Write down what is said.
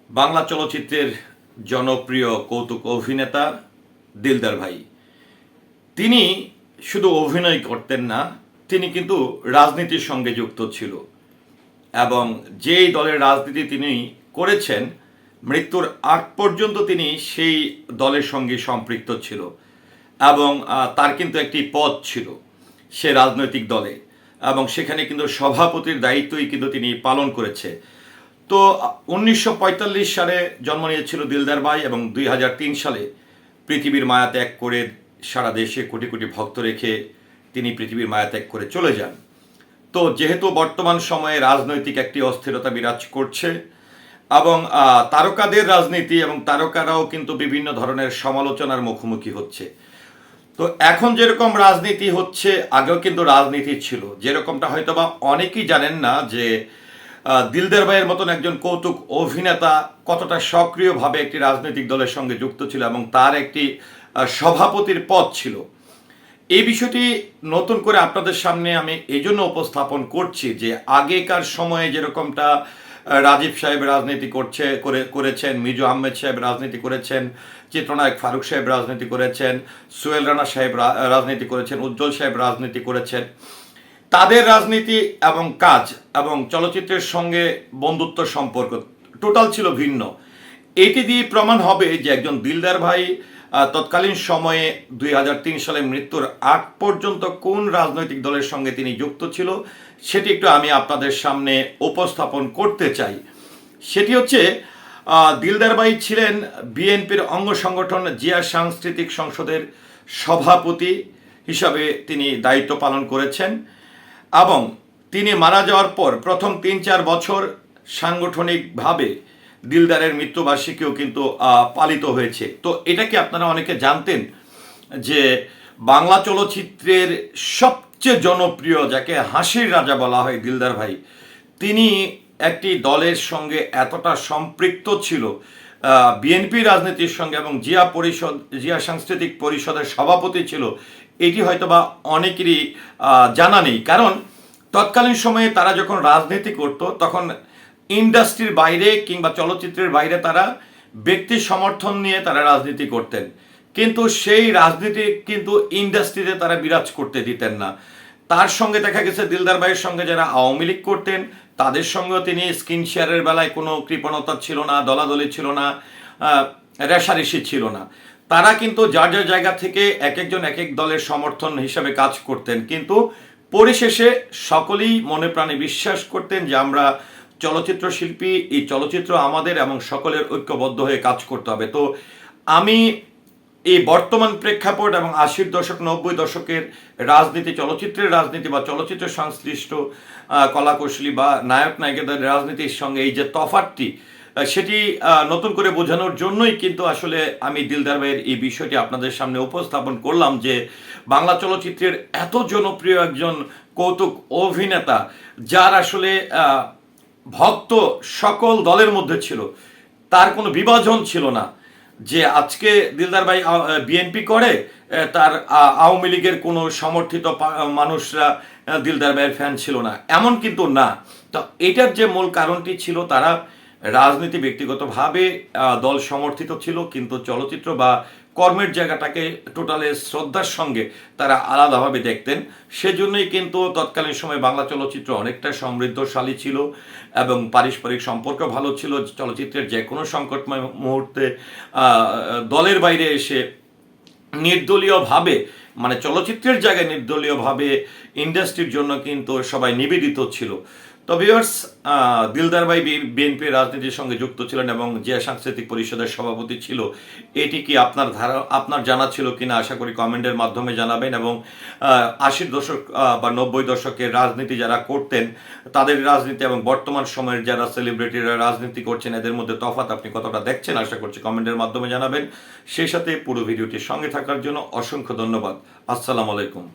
বাংলা চলচ্চিত্রের জনপ্রিয় কৌতুক অভিনেতা দিলদার ভাই। তিনি শুধু অভিনয় করতেন না, তিনি কিন্তু রাজনীতির সঙ্গে যুক্ত ছিল এবং যেই দলের রাজনীতি তিনি করেছেন মৃত্যুর আগ পর্যন্ত তিনি সেই দলের সঙ্গে সম্পৃক্ত ছিল এবং তার কিন্তু একটি পদ ছিল সে রাজনৈতিক দলে এবং সেখানে কিন্তু সভাপতির দায়িত্বই কিন্তু তিনি পালন করেছে। তো 1945 সালে জন্ম নিয়েছিল দিলদার ভাই এবং 2003 সালে পৃথিবীর মায়া ত্যাগ করে সারা দেশে কোটি কোটি ভক্ত রেখে তিনি পৃথিবীর মায়া ত্যাগ করে চলে যান। তো যেহেতু বর্তমান সময়ে রাজনৈতিক একটি অস্থিরতা বিরাজ করছে এবং তারকাদের রাজনীতি এবং তারকারাও কিন্তু বিভিন্ন ধরনের সমালোচনার মুখোমুখি হচ্ছে। তো এখন যেরকম রাজনীতি হচ্ছে আগেও কিন্তু রাজনীতি ছিল, যেরকমটা হয়তো বা অনেকেই জানেন না যে দিলদার ভাইয়ের মতন একজন কৌতুক অভিনেতা কতটা সক্রিয়ভাবে একটি রাজনৈতিক দলের সঙ্গে যুক্ত ছিল এবং তার একটি সভাপতির পদ ছিল। এই বিষয়টি নতুন করে আপনাদের সামনে আমি এই জন্য উপস্থাপন করছি যে আগেকার সময়ে যেরকমটা রাজীব সাহেব রাজনীতি করেছেন, মিজু আহমেদ সাহেব রাজনীতি করেছেন, চিত্রনায়ক ফারুক সাহেব রাজনীতি করেছেন, সোহেল রানা সাহেব রাজনীতি করেছেন, উজ্জ্বল সাহেব রাজনীতি করেছেন, তাদের রাজনীতি এবং কাজ এবং চলচ্চিত্রের সঙ্গে বন্ধুত্ব সম্পর্ক টোটাল ছিল ভিন্ন। এটি দিয়ে প্রমাণ হবে যে একজন দিলদার ভাই তৎকালীন সময়ে 2003 সালে মৃত্যুর আগ পর্যন্ত কোন রাজনৈতিক দলের সঙ্গে তিনি যুক্ত ছিল সেটি একটু আমি আপনাদের সামনে উপস্থাপন করতে চাই। সেটি হচ্ছে দিলদার ভাই ছিলেন বিএনপির অঙ্গ সংগঠন জিয়া সাংস্কৃতিক সংসদের সভাপতি হিসাবে তিনি দায়িত্ব পালন করেছেন এবং তিনি মারা যাওয়ার পর প্রথম 3-4 বছর সাংগঠনিকভাবে দিলদারের মৃত্যুবার্ষিকীও কিন্তু পালিত হয়েছে। তো এটা কি আপনারা অনেকে জানতেন যে বাংলা চলচ্চিত্রের সবচেয়ে জনপ্রিয়, যাকে হাসির রাজা বলা হয় দিলদার ভাই, তিনি একটি দলের সঙ্গে এতটা সম্পৃক্ত ছিল বিএনপি রাজনীতির সঙ্গে এবং জিয়া সাংস্কৃতিক পরিষদের সভাপতি ছিল, এটি হয়তোবা অনেকেরই জানা নেই। কারণ তৎকালীন সময়ে তারা যখন রাজনীতি করত তখন ইন্ডাস্ট্রির বাইরে কিংবা চলচ্চিত্রের বাইরে তারা ব্যক্তি সমর্থন নিয়ে তারা রাজনীতি করতেন, কিন্তু সেই রাজনীতি কিন্তু ইন্ডাস্ট্রিতে তারা বিরাজ করতে দিতেন না। তার সঙ্গে দেখা গেছে দিলদার ভাইয়ের সঙ্গে যারা আওয়ামী লীগ করতেন তাদের সঙ্গেও তিনি স্ক্রিন শেয়ারের বেলায় কোনো কৃপণতা ছিল না, দলাদলি ছিল না, রেশারেশি ছিল না। তারা কিন্তু যার যার জায়গা থেকে এক একজন এক এক দলের সমর্থন হিসাবে কাজ করতেন, কিন্তু পরিশেষে সকলেই মনে প্রাণে বিশ্বাস করতেন যে আমরা চলচ্চিত্র শিল্পী, এই চলচ্চিত্র আমাদের এবং সকলের ঐক্যবদ্ধ হয়ে কাজ করতে হবে। তো আমি এই বর্তমান প্রেক্ষাপট এবং 80-র দশক 90 দশকের রাজনীতি, চলচ্চিত্রের রাজনীতি বা চলচ্চিত্র সংশ্লিষ্ট কলাকৌশলী বা নায়ক নায়িকাদের রাজনীতির সঙ্গে এই যে তফাৎটি সেটি নতুন করে বোঝানোর জন্যই কিন্তু আসলে আমি দিলদার ভাইয়ের এই বিষয়টি আপনাদের সামনে উপস্থাপন করলাম যে বাংলা চলচ্চিত্রের এত জনপ্রিয় একজন কৌতুক অভিনেতা যার আসলে ভক্ত সকল দলের মধ্যে ছিল, তার কোনো বিভাজন ছিল না যে আজকে দিলদার ভাই বিএনপি করে তার আওয়ামী লীগের কোনো সমর্থিত মানুষরা দিলদার ভাইয়ের ফ্যান ছিল না, এমন কিন্তু না। তো এটার যে মূল কারণটি ছিল তারা রাজনীতি ব্যক্তিগতভাবে দল সমর্থিত ছিল, কিন্তু চলচ্চিত্র বা কর্মের জায়গাটাকে টোটালে শ্রদ্ধার সঙ্গে তারা আলাদাভাবে দেখতেন। সেজন্যই কিন্তু তৎকালীন সময়ে বাংলা চলচ্চিত্র অনেকটা সমৃদ্ধশালী ছিল এবং পারস্পরিক সম্পর্ক ভালো ছিল। চলচ্চিত্রের যে কোনো সংকটময় মুহূর্তে দলের বাইরে এসে নির্দলীয়ভাবে, মানে চলচ্চিত্রের জায়গায় নির্দলীয়ভাবে ইন্ডাস্ট্রির জন্য কিন্তু সবাই নিবেদিত ছিল। তো ভিউয়ার্স, দিলদার ভাই বিএনপির রাজনীতির সঙ্গে যুক্ত ছিলেন এবং জিয়া সাংস্কৃতিক পরিষদের সভাপতি ছিল। এটি কি আপনার জানা ছিল কিনা আশা করি কমেন্টের মাধ্যমে জানাবেন। এবং 80-র দশক বা 90 দশকের রাজনীতি যারা করতেন তাদের রাজনীতি এবং বর্তমান সময়ের যারা সেলিব্রিটিরা রাজনীতি করছেন এদের মধ্যে তফাৎ আপনি কতটা দেখছেন আশা করছি কমেন্টের মাধ্যমে জানাবেন। সেই সাথে পুরো ভিডিওটির সঙ্গে থাকার জন্য অসংখ্য ধন্যবাদ। আসসালামু আলাইকুম।